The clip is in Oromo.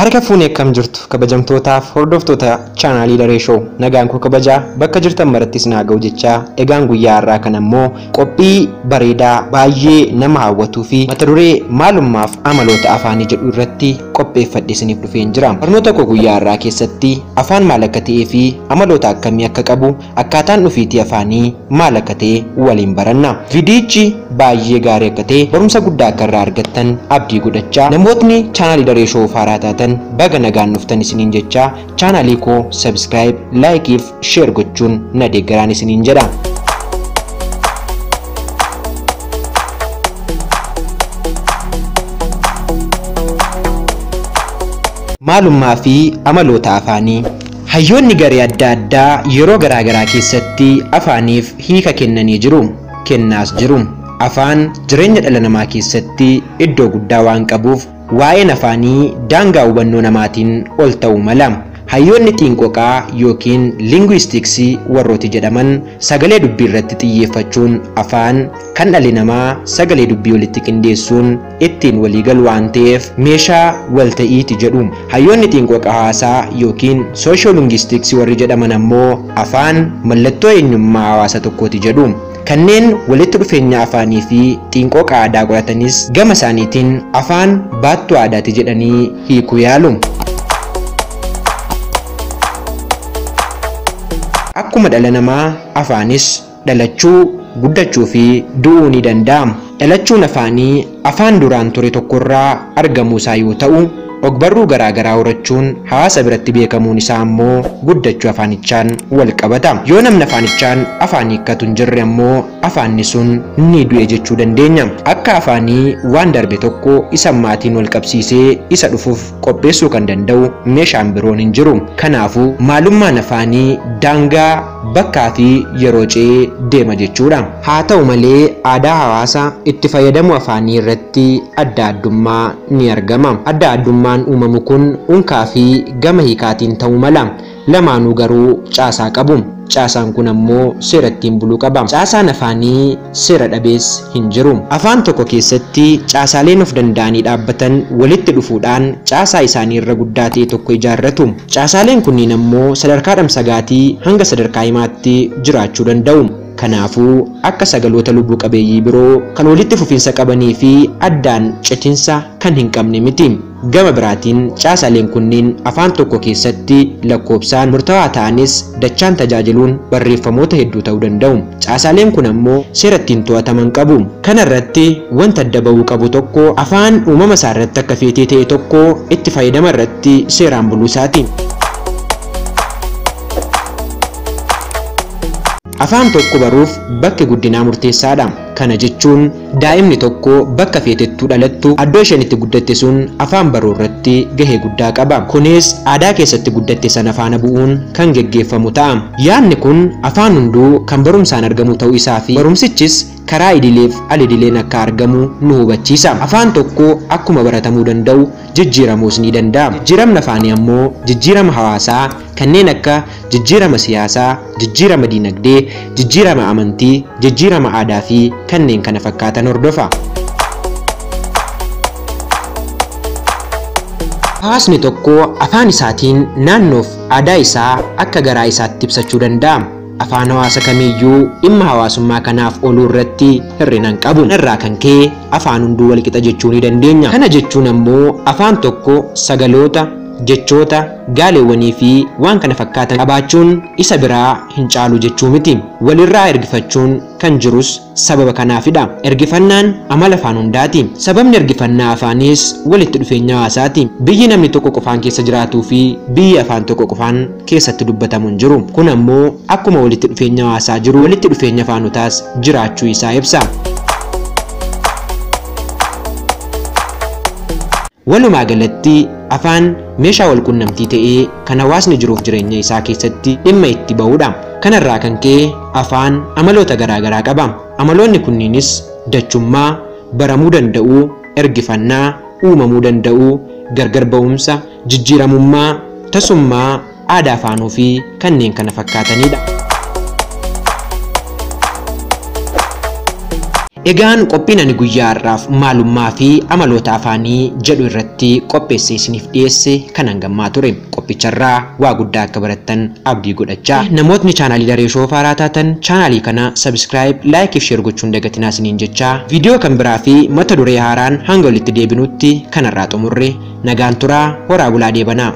Harka fuunee akkam jirtu kabajamtootaaf hordoftoota chaanaalii Daree Show nagaan koo kabajaa bakka jirtan marattis naa ga'u jechaa egaan guyyaa har'aa kan ammoo qophii bareedaa baay'ee nama hawwatuu fi mata duree maalummaaf amaloota afaanii jedhu irratti qopheeffadhe isiniif dhufeen jira. Barnoota koo guyyaa har'aa keessatti afaan maal akka ta'ee fi amaloota akkamii akka qabu akkaataan dhufiitii afaanii maal akka ta'e waliin baranna. Viidiyichi baay'ee gaarii akka ta'e barumsa guddaa akka irraa argattan abdii godhachaa namootni chaanaalii Daree Show faaraa taatan baga nagaan dhuftan isiniin jechaa chaanaalii koo subscribe, like if share gochuun na deeggaraan isiniin jedha. Maalummaa fi amaloota afaanii. Hayyoonni garee adda addaa yeroo garaagaraa keessatti afaaniif hiika kennanii jiru, kennaas jiru. Afaan jireenya dhala namaa keessatti iddoo guddaa waan qabuuf waa'een afaanii daangaa hubannoo namaatiin ol ta'uu mala. Hayyoonni xiinqoqaa yookiin linguistiksii warrooti jedhaman sagalee dubbii irratti xiyyeeffachuun afaan kan dhalli namaa sagalee dubbii walitti qindeessuun ittiin walii galu waan ta'eef meeshaa walta'iiti jedhu. Hayyoonni xiinqoqaa hawaasaa yookiin soosholinguistiksii warri jedhaman ammoo afaan mallattoo eenyummaa hawaasa tokkooti jedhu. Kanneen walitti dhufeenya afaanii fi xiinqoqa aadaa qoratanis gama isaaniitiin afaan baattuu aadaati jedhanii hiikuu yaalu. Akkuma dhala namaa afaanis dhalachuu, guddachuu fi du'uu ni danda'a. Dhalachuun afaanii afaan duraan ture tokkorraa argamuu isaa yoo ta'u, ogbarruu garaagaraa horachuun hawaasa biratti beekamuun isaa ammoo guddachuu afaanichaan wal qabata. Yoo namni afaanichaan afaan hiikkatu hin jirre ammoo afaanni sun ni du'e jechuu dandeenya. Akka afaanii waan darbe tokko isa maatiin wal qabsiisee isa dhufuuf qopheessuu kan danda'u meeshaan biroon hin jiru. Kanaafuu maalummaan afaanii daangaa bakkaa fi yeroo ce'ee deema jechuudha. Haa ta'u malee aadaa hawaasa itti fayyadamu afaanii irratti adda addummaa ni argama. Adda addummaa uumamu kun unkaa fi gama hiikaatiin ta'uu mala. Lamaanuu garuu caasaa qabu. Caasaan kun ammoo seera ittiin buluu qaba. Caasaan afaanii seera dhabees hin jiru. Afaan tokko keessatti caasaaleen of danda'anii dhaabbatan walitti dhufuudhaan caasaa isaanii irra guddaa ta'e tokko ijaarratu. Caasaaleen kunniin ammoo sadarkaa dhamsagaatii hanga sadarkaa himaatti jiraachuu danda'u. Kanaafuu akka sagaloota lubbuu qabeeyyii biroo kan walitti fufiinsa qabanii fi addaan citinsa kan hin qabne miti. Gama biraatiin caasaaleen kunniin afaan tokko keessatti lakkoofsaan murtaawaa ta'anis dachaan tajaajiluun barreeffamoota hedduu ta'uu danda'u. Caasaaleen kun ammoo seera ittiin to'ataman qabu. Kana irratti wanta adda bahuu qabu tokko afaan uumama isaa irratti akka feetee ta'e tokko itti fayyadama irratti seeraan buluu isaati. Afaan tokko baruuf bakki guddinaa murteessaadha. Kana jechuun daa'imni tokko bakka feetettuu dhalattu iddoo isheen itti guddatte sun afaan baruu irratti gahee guddaa qaba. Kunis aadaa keessatti guddatte sana faana bu'uun kan geggeeffamu ta'a. Yaadni kun afaan hunduu kan barumsaan argamu ta'uu isaa fi barumsichis karaa idileef al-idileen akka argamu nu hubachiisa. Afaan tokko akkuma baratamuu danda'u jijjiiramuus ni danda'a. Jijjiiramni afaanii ammoo jijjiirama hawaasaa kanneen akka jijjiirama siyaasaa, jijjiirama dinagdee, jijjiirama amantii, jijjiirama aadaa fi kanneen kana fakkaatan hordofa. Hawaasni tokko afaan isaatiin naannoof aadaa isaa akka garaa isaatti ibsachuu danda'a. Afaan hawaasa kamiiyyuu dhimma hawaasummaa kanaaf ooluu irratti hir'ina hin qabu. Irraa kan ka'e afaan hunduu wal qixa jechuu ni dandeenya. Kana jechuun ammoo afaan tokko sagaloota, jechoota, gaaleewwanii fi waan kana fakkaatan qabaachuun isa biraa hin caalu jechuu miti. Walirraa ergifachuun kan jirus sababa kanaafidha. Ergifannaan amala afaan hundaati. Sababni ergifannaa afaanis walitti dhufeenya hawaasaati. Biyyi namni tokko qofaan keessa jiraatuu fi biyyi afaan tokko qofaan keessatti dubbatamu hin jiru. Kun ammoo akkuma walitti dhufeenya hawaasaa jiru walitti dhufeenya afaanotaas jiraachuu isaa ibsa. Walumaa galatti afaan meeshaa wal qunnamtii ta'ee kan hawaasni jiruuf jireenya isaa keessatti dhimma itti bahudha. Kanarraa kan ka'e afaan amaloota garaagaraa qaba. Amaloonni kunniinis dachummaa, baramuu danda'uu, ergifannaa, uumamuu danda'uu, gargar ba'umsa, jijjiiramummaa, tasummaa, aadaa afaanuu fi kanneen kana fakkaatanidha. Egaan qophiin ani guyyaa har'aaf maalummaa fi amaloota afaanii jedhu irratti qopheessee isiniif dhiyeesse kan hangammaa ture. Qophicharraa waa guddaa akka barattan abdii godhachaa. Namootni chaanaalii Daree Shoo haaraa taatan chaanaalii kana subscribe, like fi share gochuun dagatinaa isiniin jechaa. Viidiyoo kan biraa fi mata duree haaraan hanga walitti deebinutti kanarraa xumurre nagaan turaa, horaa bulaa deebanaa.